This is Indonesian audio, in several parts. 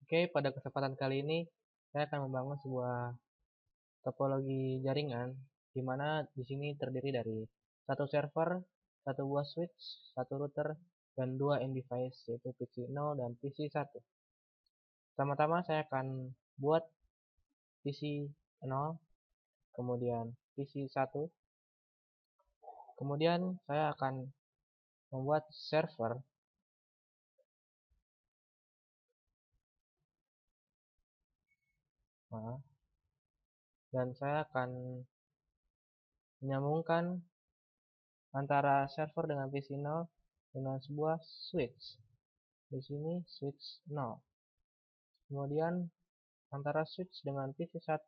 Oke, pada kesempatan kali ini saya akan membangun sebuah topologi jaringan di mana di sini terdiri dari satu server, satu buah switch, satu router, dan dua end device yaitu PC0 dan PC1. Pertama-tama saya akan buat PC0, kemudian PC1, kemudian saya akan membuat server. Dan saya akan menyambungkan antara server dengan PC0 dengan sebuah switch. Di sini switch 0. Kemudian antara switch dengan PC1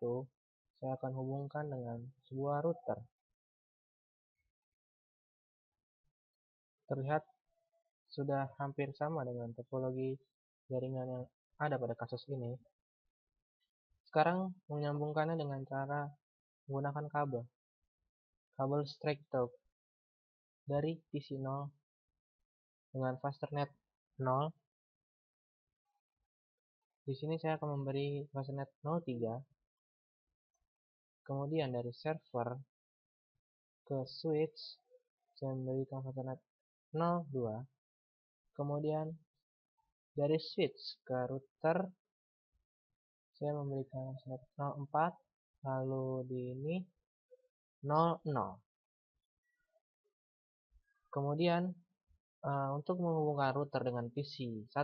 saya akan hubungkan dengan sebuah router. Terlihat sudah hampir sama dengan topologi jaringan yang ada pada kasus ini. Sekarang menyambungkannya dengan cara menggunakan kabel straight through dari PC0 dengan fasternet 0. Di sini saya akan memberi fasternet 03. Kemudian dari server ke switch saya memberikan fasternet 02. Kemudian dari switch ke router saya memberikan fasternet 04. Lalu di ini 00. Kemudian untuk menghubungkan router dengan PC1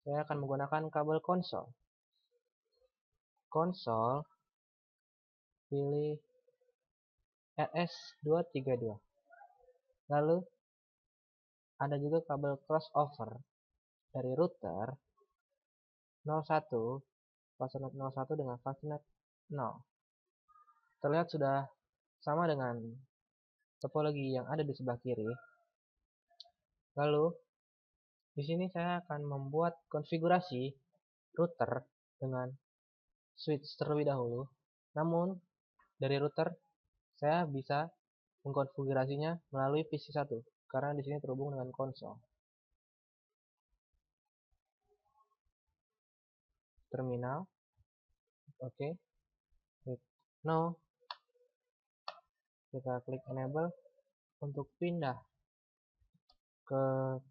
saya akan menggunakan kabel konsol. Pilih RS232. Lalu ada juga kabel crossover dari router 01, fasternet 01 dengan fasternet 0. Terlihat sudah sama dengan topologi yang ada di sebelah kiri. Lalu di sini saya akan membuat konfigurasi router dengan switch terlebih dahulu. Namun dari router saya bisa mengkonfigurasinya melalui PC1 karena di sini terhubung dengan konsol. Terminal. Oke. Klik no. Kita klik enable untuk pindah ke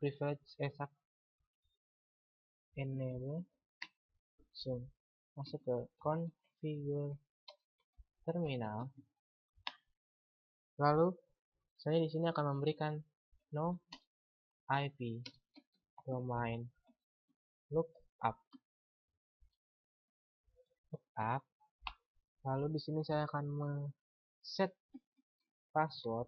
privilege exact. Enable. Masuk ke configure terminal. Lalu saya di sini akan memberikan no IP domain lookup. Lalu di sini saya akan set password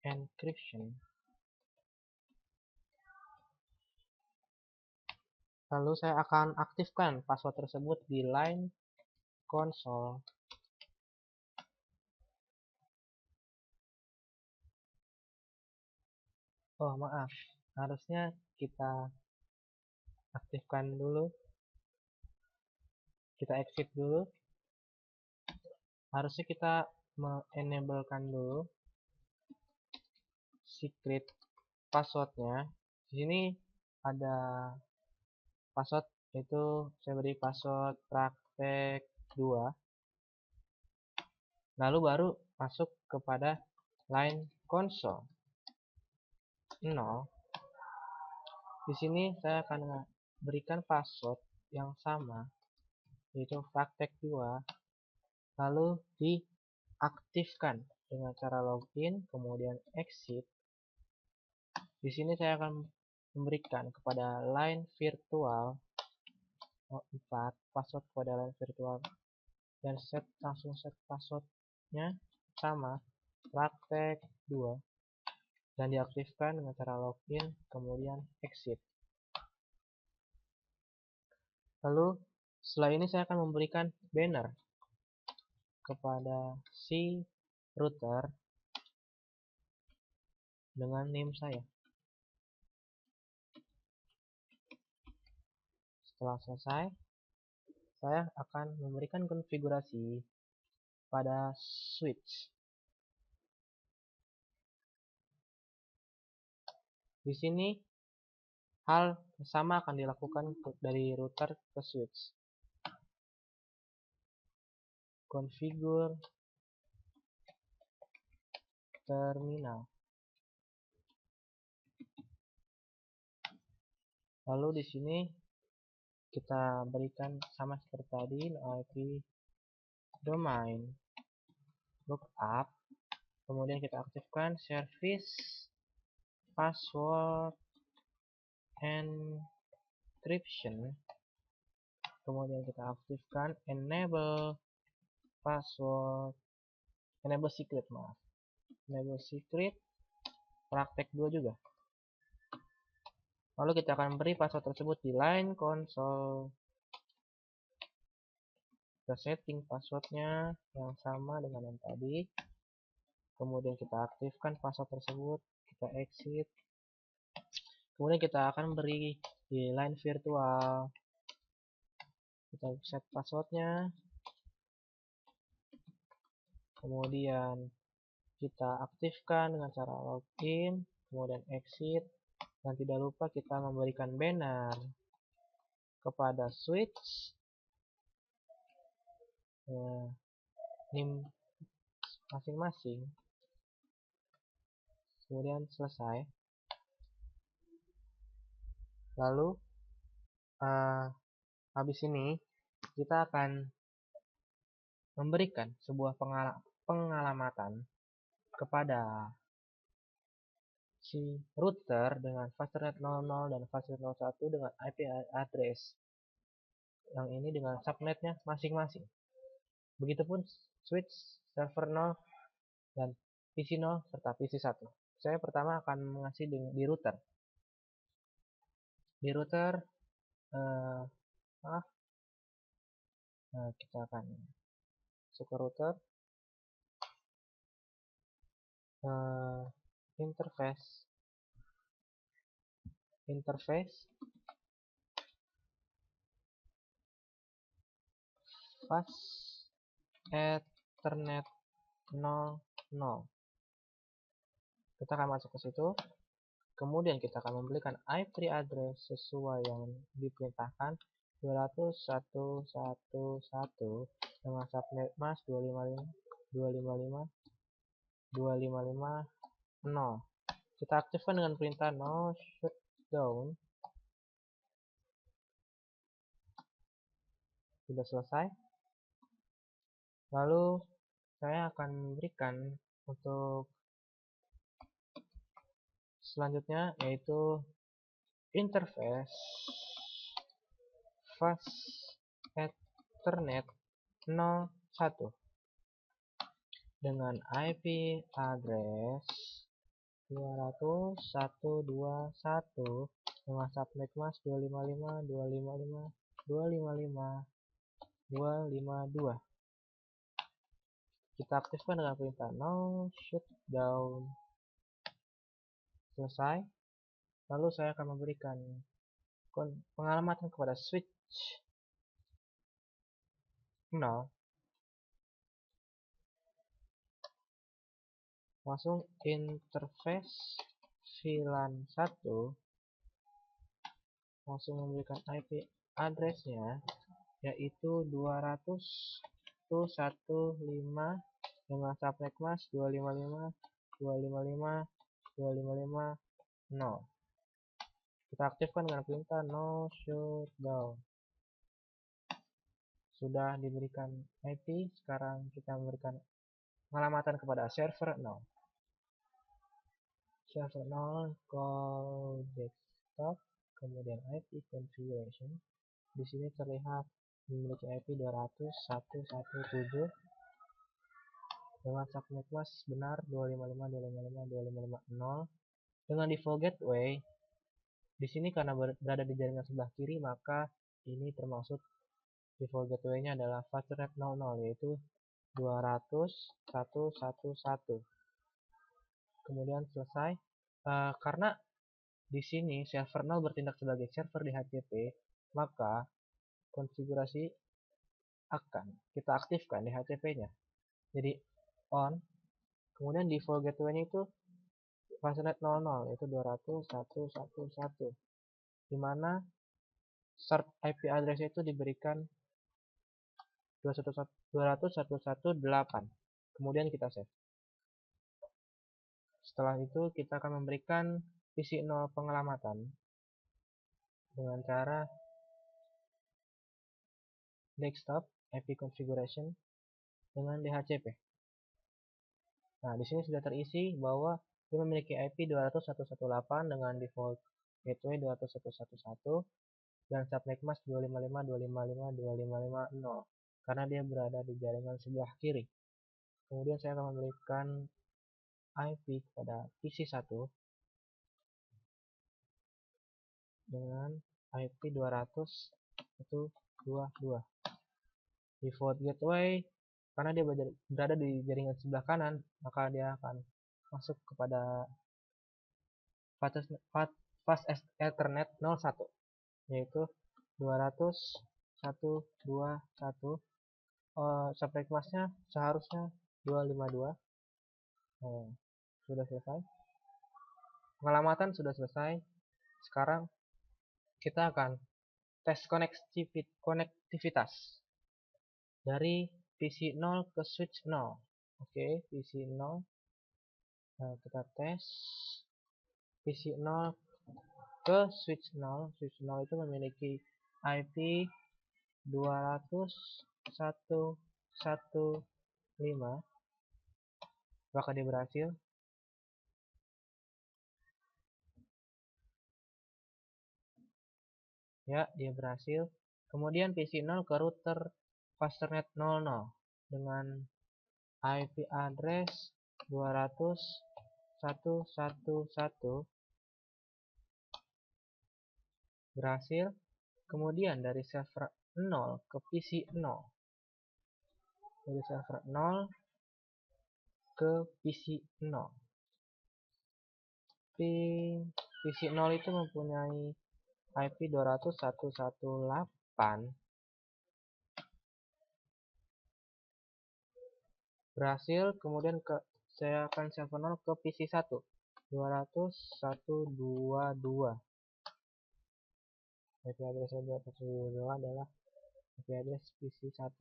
encryption. Lalu saya akan aktifkan password tersebut di line console. Oh maaf, harusnya kita aktifkan dulu. Kita exit dulu. Harusnya kita menenablekan dulu secret passwordnya. Di sini ada password, itu saya beri password praktek 2. Lalu baru masuk kepada line console 0. Di sini saya akan berikan password yang sama, yaitu praktek 2. Lalu diaktifkan dengan cara login, kemudian exit. Di sini saya akan memberikan kepada line virtual 4 password kepada line virtual dan langsung set passwordnya sama praktek 2 dan diaktifkan dengan cara login kemudian exit. Lalu setelah ini saya akan memberikan banner kepada si router dengan name saya. Setelah selesai, saya akan memberikan konfigurasi pada switch. Di sini Hal sama akan dilakukan dari router ke switch. Configure terminal. Lalu di sini kita berikan sama seperti tadi, IP domain lookup. Kemudian kita aktifkan service password encryption. Kemudian kita aktifkan enable password, enable secret, enable secret praktek 2 juga. Lalu kita akan beri password tersebut di line console. Kita setting passwordnya yang sama dengan yang tadi. Kemudian kita aktifkan password tersebut, kita exit. Kemudian kita akan beri di line virtual. Kita set passwordnya. Kemudian kita aktifkan dengan cara login, kemudian exit. Dan tidak lupa kita memberikan banner kepada switch NIM masing-masing. Kemudian selesai. Lalu habis ini kita akan memberikan sebuah pengalamatan kepada si router dengan fastnet 00 dan fastnet 01 dengan IP address yang ini dengan subnetnya masing-masing. Begitupun switch server 0 dan PC 0 serta PC 1. Saya pertama akan mengasih di router. Di router kita akan masuk ke router, interface fast ethernet 00. Kita akan masuk ke situ. Kemudian kita akan memberikan IP address sesuai yang diperintahkan 200.1.1.1 dengan subnet mask 255.255.255.0. Kita aktifkan dengan perintah no shutdown. Sudah selesai. Lalu saya akan berikan untuk selanjutnya yaitu interface fast ethernet 01 dengan IP address 200.1.2.1 dengan subnet mask 255.255.255.252. Kita aktifkan dengan perintah no shutdown. Selesai. Lalu saya akan memberikan pengalamatan kepada switch 0. Langsung interface VLAN 1. Langsung memberikan IP addressnya yaitu 200.1.15 dengan subnet mask 255.255.255.0. Kita aktifkan dengan perintah no shutdown. Sudah diberikan IP, sekarang kita memberikan pengalamatan kepada server 0. Server 0 call desktop, kemudian IP configuration. Di sini terlihat memiliki IP 200.1.1.7 dengan subnet mask benar 255.255.255.0. Dengan default gateway di sini karena berada di jaringan sebelah kiri, maka ini termasuk default gateway-nya adalah fastnet 00 yaitu 200.1.1.1. Kemudian selesai. Karena di sini server 0 bertindak sebagai server di HCP, maka konfigurasi akan kita aktifkan di HCP-nya. Jadi on. Kemudian default gateway-nya itu fastnet 00 yaitu 200.1.1.1. di mana start IP address itu diberikan 201.168. Kemudian kita save. Setelah itu kita akan memberikan PC0 pengelamatan dengan cara desktop IP configuration dengan DHCP. Nah, di sini sudah terisi bahwa dia memiliki IP 201.168 dengan default gateway 201.111 dan subnet mask 255.255.255.0 karena dia berada di jaringan sebelah kiri. Kemudian saya akan memberikan IP kepada PC1 dengan IP 200.122. Default gateway karena dia berada di jaringan sebelah kanan, maka dia akan masuk kepada fast Ethernet 01, yaitu 200.121. Subnet masknya seharusnya 252. Sudah selesai. Pengelamatan sudah selesai. Sekarang kita akan tes konektivitas dari PC0 ke switch 0. Oke, PC0. Nah, kita tes PC0 ke switch 0. Switch 0 itu memiliki IP 200.115. Apakah dia berhasil? Ya, dia berhasil. Kemudian PC0 ke router Fasternet 00 dengan IP address 200.111 berhasil. Kemudian dari server 0 ke PC0, dari server 0 ke PC0. PC0 itu mempunyai IP 200.118 berhasil. Kemudian saya akan server 0 ke PC1 200.122. IP address 200.122 adalah IP address PC1.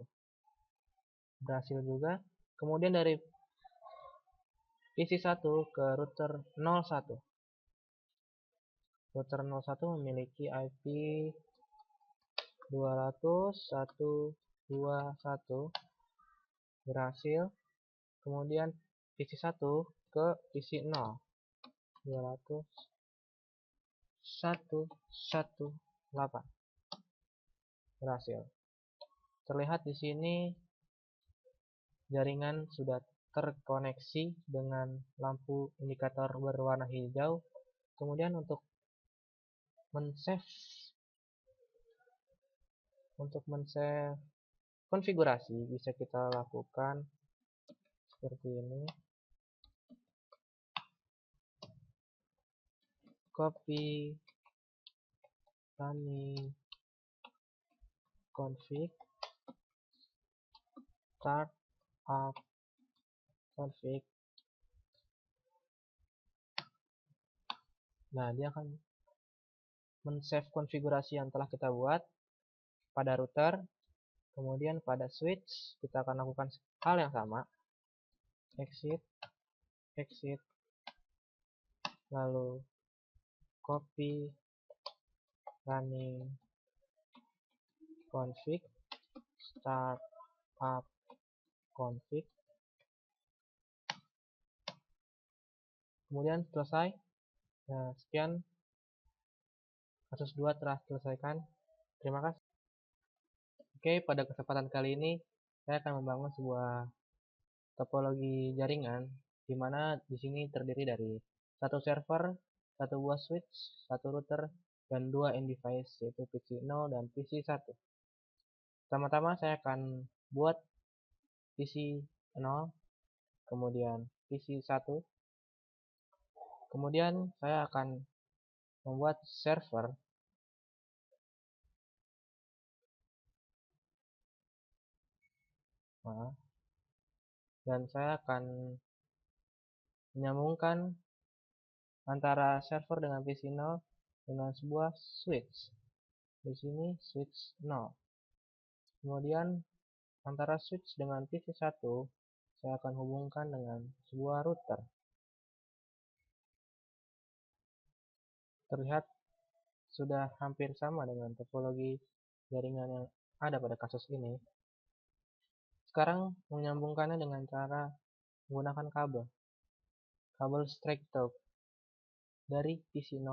Berhasil juga. Kemudian dari PC1 ke router 01. Router 01 memiliki IP 200.121 berhasil. Kemudian PC1 ke PC0 200.118 berhasil. Terlihat di sini jaringan sudah terkoneksi dengan lampu indikator berwarna hijau. Kemudian untuk men-save konfigurasi bisa kita lakukan seperti ini. Copy running config start up config. Nah, dia akan men-save konfigurasi yang telah kita buat pada router. Kemudian pada switch kita akan lakukan hal yang sama. Exit, lalu copy running config start up config. Kemudian selesai. Nah, sekian kasus 2 telah selesaikan. Terima kasih. Oke, pada kesempatan kali ini saya akan membangun sebuah topologi jaringan di mana di sini terdiri dari satu server, satu buah switch, satu router, dan 2 end device yaitu PC0 dan PC1. Pertama-tama saya akan buat PC0, kemudian PC1. Kemudian saya akan membuat server dan saya akan menyambungkan antara server dengan PC0 dengan sebuah switch. Di sini switch 0. Kemudian antara switch dengan PC1 saya akan hubungkan dengan sebuah router. Terlihat sudah hampir sama dengan topologi jaringan yang ada pada kasus ini. Sekarang menyambungkannya dengan cara menggunakan kabel straight talk dari PC0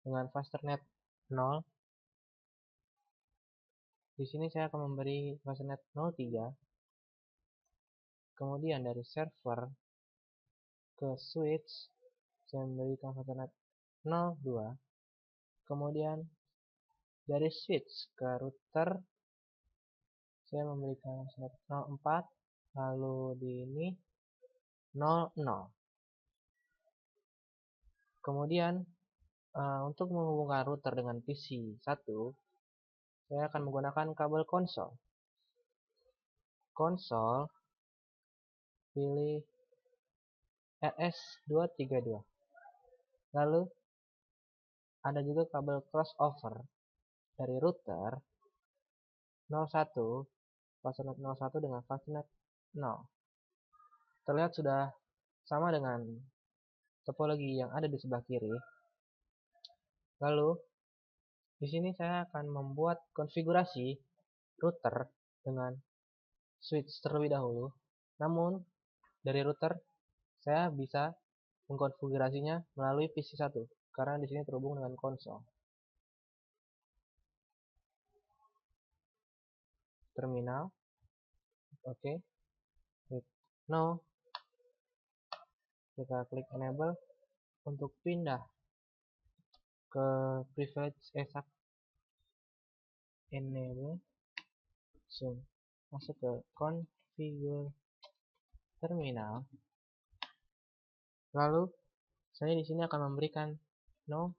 dengan fast ethernet 0. Di sini saya akan memberi fast ethernet 03. Kemudian dari server ke switch saya memberikan fast ethernet 02. Kemudian dari switch ke router saya memberikan fast ethernet 04. Lalu di ini 00. Kemudian untuk menghubungkan router dengan PC1 saya akan menggunakan kabel konsol. Pilih RS232. Lalu ada juga kabel crossover dari router 01 fastnet 01 dengan fastnet 0. Terlihat sudah sama dengan topologi yang ada di sebelah kiri. Lalu di sini saya akan membuat konfigurasi router dengan switch terlebih dahulu. Namun dari router saya bisa mengkonfigurasinya melalui PC1 karena di sini terhubung dengan konsol. Terminal, oke. Klik no. Kita klik enable untuk pindah ke privilege enable. Masuk ke configure terminal. Lalu saya di sini akan memberikan no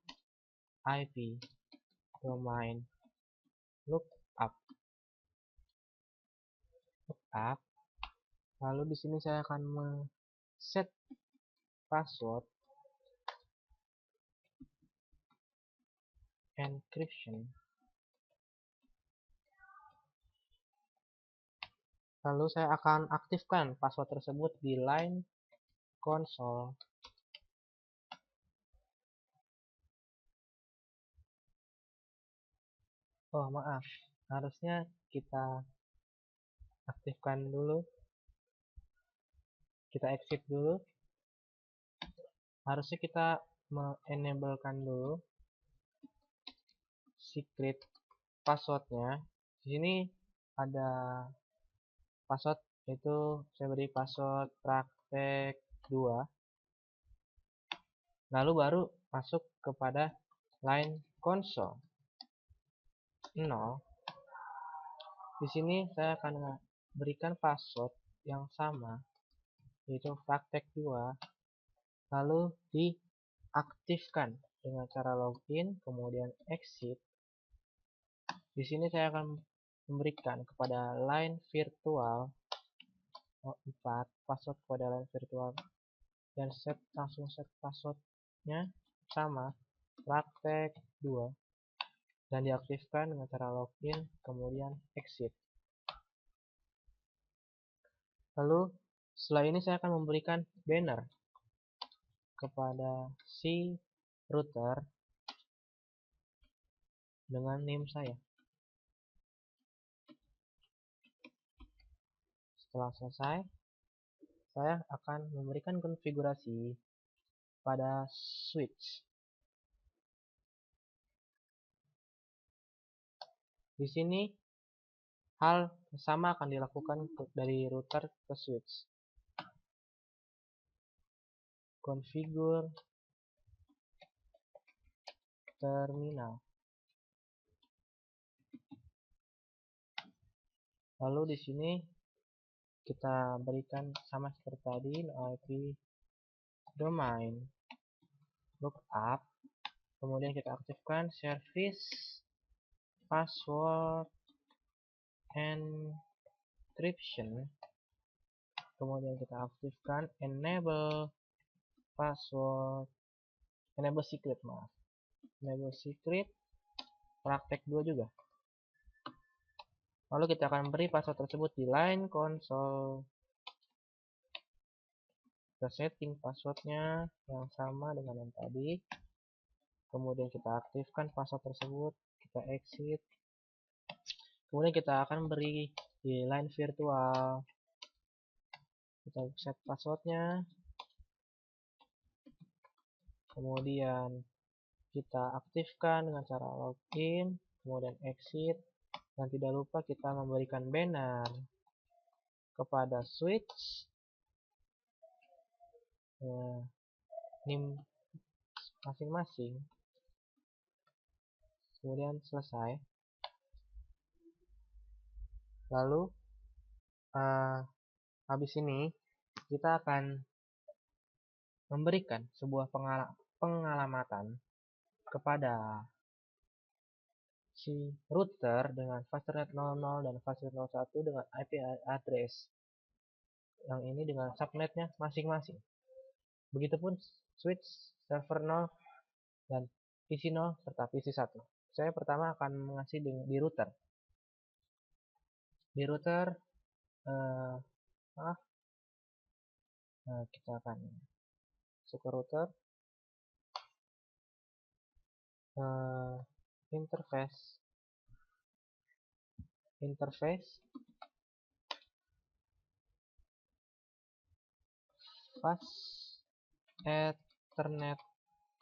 IP domain lookup. Lalu di sini saya akan set password encryption. Lalu saya akan aktifkan password tersebut di line console. Oh maaf, harusnya kita aktifkan dulu. Kita exit dulu. Harusnya kita menenablekan dulu secret passwordnya. Di sini ada password, itu saya beri password praktek 2. Lalu baru masuk kepada line console 0. Di sini saya akan berikan password yang sama, yaitu praktek 2. Lalu diaktifkan dengan cara login, kemudian exit. Di sini saya akan memberikan kepada line virtual 4 password kepada line virtual dan langsung set passwordnya sama praktek 2 dan diaktifkan dengan cara login kemudian exit. Lalu setelah ini saya akan memberikan banner kepada si router dengan name saya. Setelah selesai, saya akan memberikan konfigurasi pada switch. Di sini hal sama akan dilakukan dari router ke switch. Configure terminal. Lalu di sini kita berikan sama seperti tadi, IP domain lookup. Kemudian kita aktifkan service password encryption. Kemudian kita aktifkan enable password, enable secret, maaf. label secret, praktek 2 juga. Lalu kita akan beri password tersebut di line console. Kita setting passwordnya yang sama dengan yang tadi. Kemudian kita aktifkan password tersebut, kita exit. Kemudian kita akan beri di line virtual. Kita set passwordnya. Kemudian kita aktifkan dengan cara login, kemudian exit. Dan tidak lupa kita memberikan banner kepada switch NIM masing-masing. Kemudian selesai. Lalu habis ini kita akan memberikan sebuah pengalamatan kepada si router dengan fastnet 00 dan fastnet 01 dengan IP address yang ini dengan subnetnya masing-masing. Begitupun switch server 0 dan PC 0 serta PC 1. Saya pertama akan mengasih di router. Di router kita akan masuk ke router, interface fast ethernet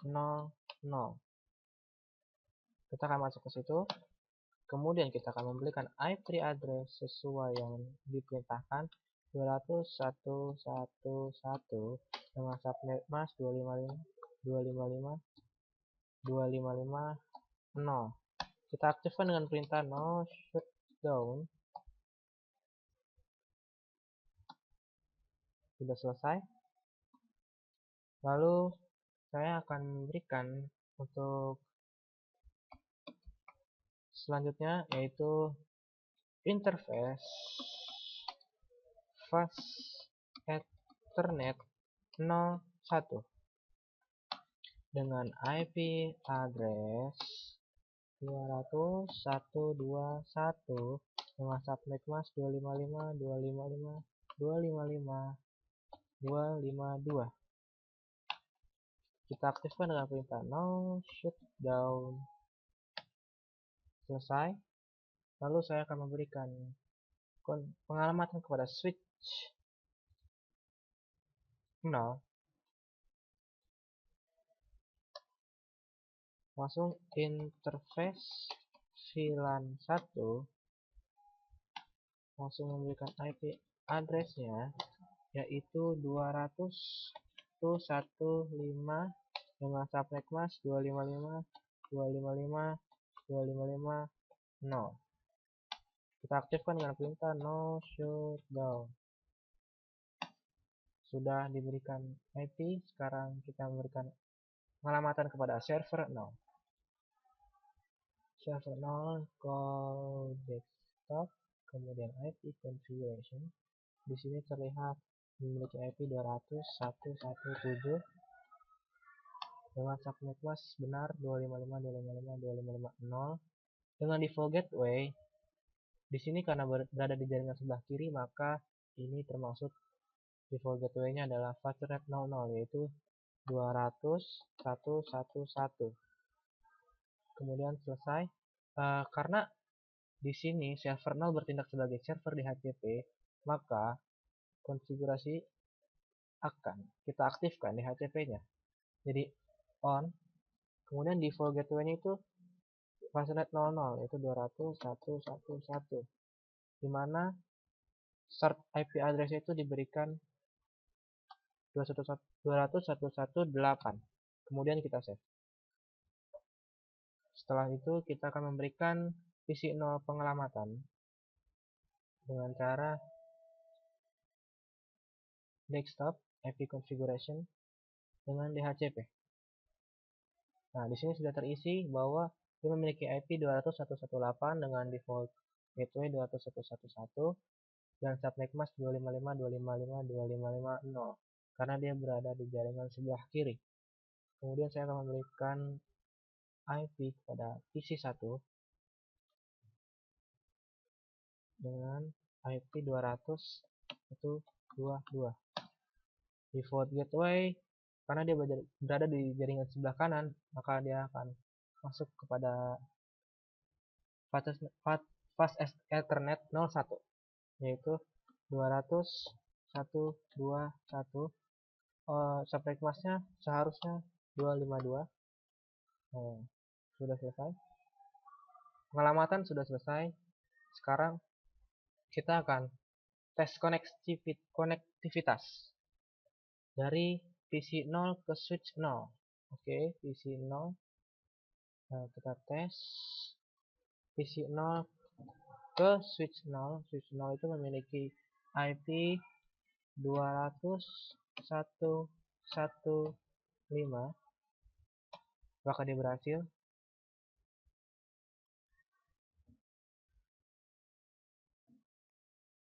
00. Kita akan masuk ke situ. Kemudian kita akan memberikan IP address sesuai yang diperintahkan 200.1.1.1 dengan subnet mask 255.255.255.0. Kita aktifkan dengan perintah no shutdown. Sudah selesai. Lalu saya akan memberikan untuk selanjutnya yaitu interface fast ethernet 01 dengan IP address 200.1.2.1 dengan subnet mask 255.255.255.252. Kita aktifkan dengan perintah no shutdown. Selesai. Lalu saya akan memberikan pengalamatan kepada switch 0. Langsung interface VLAN 1. Langsung memberikan IP addressnya yaitu 200.1.15 dengan subnet mask 255.255.255.0. Kita aktifkan dengan perintah no shutdown. Sudah diberikan IP, sekarang kita memberikan pengalamatan kepada server 0. Server 0 call desktop, kemudian IP configuration. Di sini terlihat memiliki IP 200.1.1.7 dengan subnet mask benar 255.255.255.0. Dengan default gateway di sini karena berada di jaringan sebelah kiri, maka ini termasuk default gateway-nya adalah fastnet 00 yaitu 200.1.1.1. Kemudian selesai. Karena di sini server 0 bertindak sebagai server di HCP, maka konfigurasi akan kita aktifkan di HCP-nya. Jadi on, kemudian default gateway-nya itu fastnet 00 yaitu 200.1.1.1, di mana start IP address itu diberikan 201.1.1.8. Kemudian kita save. Setelah itu kita akan memberikan PC 0 pengalamatan dengan cara desktop IP configuration dengan DHCP. Nah, di sini sudah terisi bahwa dia memiliki IP 200.1.1.8 dengan default gateway 200.1.1.1 dan subnet mask 255.255.255.0 karena dia berada di jaringan sebelah kiri. Kemudian saya akan memberikan IP kepada PC1 dengan IP 200.122. Default gateway, karena dia berada di jaringan sebelah kanan, maka dia akan masuk kepada fast Ethernet 01, yaitu 200.121. Subnet masknya seharusnya 252. Sudah selesai. Pengelamatan sudah selesai. Sekarang kita akan tes konektivitas dari PC 0 ke switch 0. Oke, PC 0. Nah, kita tes PC 0 ke switch 0. Switch 0 itu memiliki IP 200.115. Apakah dia berhasil?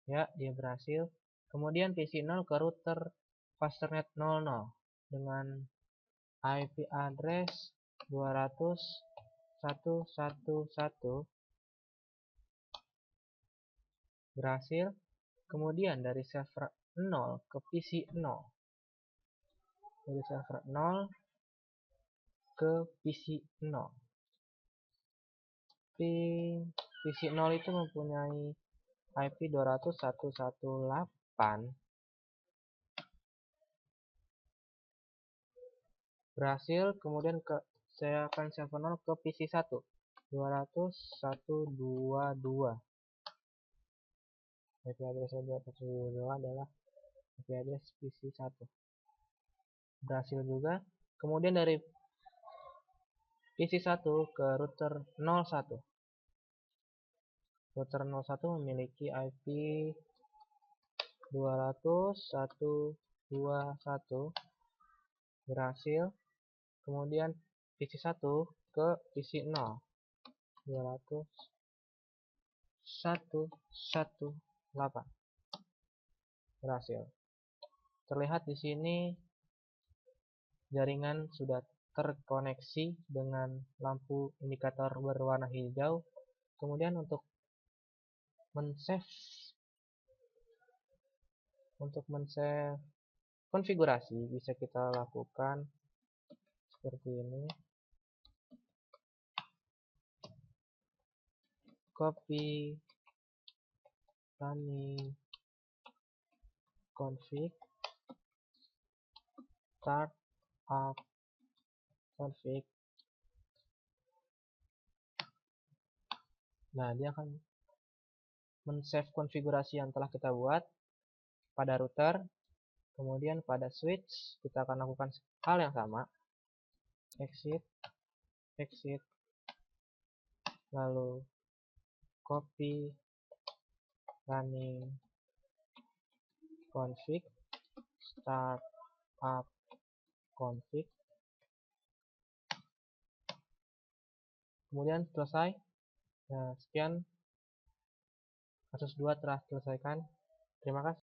Ya, dia berhasil. Kemudian PC 0 ke router Fasternet 00 dengan IP address 200.111. Berhasil. Kemudian dari server 0 ke PC 0. Dari server 0 ke PC 0. PC 0 itu mempunyai IP 200.118. Berhasil. Kemudian saya akan server 0 ke PC 1 200.122. IP address 200.122 adalah IP address PC 1. Berhasil juga. Kemudian dari PC 1 ke router 01. Router 01 memiliki IP 200.121. Berhasil. Kemudian PC 1 ke PC 0. 200.118. Berhasil. Terlihat di sini jaringan sudah terkoneksi dengan lampu indikator berwarna hijau. Kemudian untuk men-save konfigurasi bisa kita lakukan seperti ini. Copy running config start up config. Nah, dia akan men-save konfigurasi yang telah kita buat pada router. Kemudian pada switch kita akan lakukan hal yang sama. Exit, lalu copy running config start up config. Kemudian selesai. Nah, sekian kasus 2 telah selesaikan. Terima kasih.